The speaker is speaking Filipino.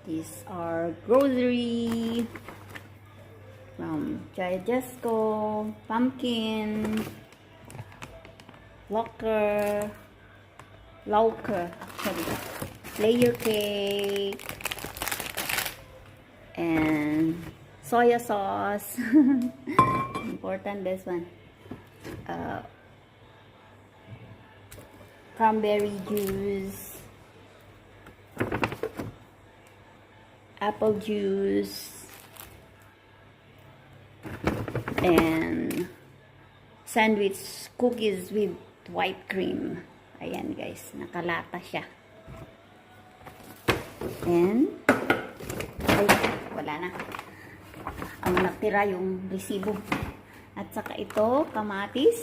These are grocery from Jesco, pumpkin, Locker, actually, layer cake, and soya sauce. Important this one. Cranberry juice, apple juice, and sandwich cookies with white cream. Ayan guys, nakalata siya. And ay, wala na. Ang natira yung resibo. At saka ito, kamatis.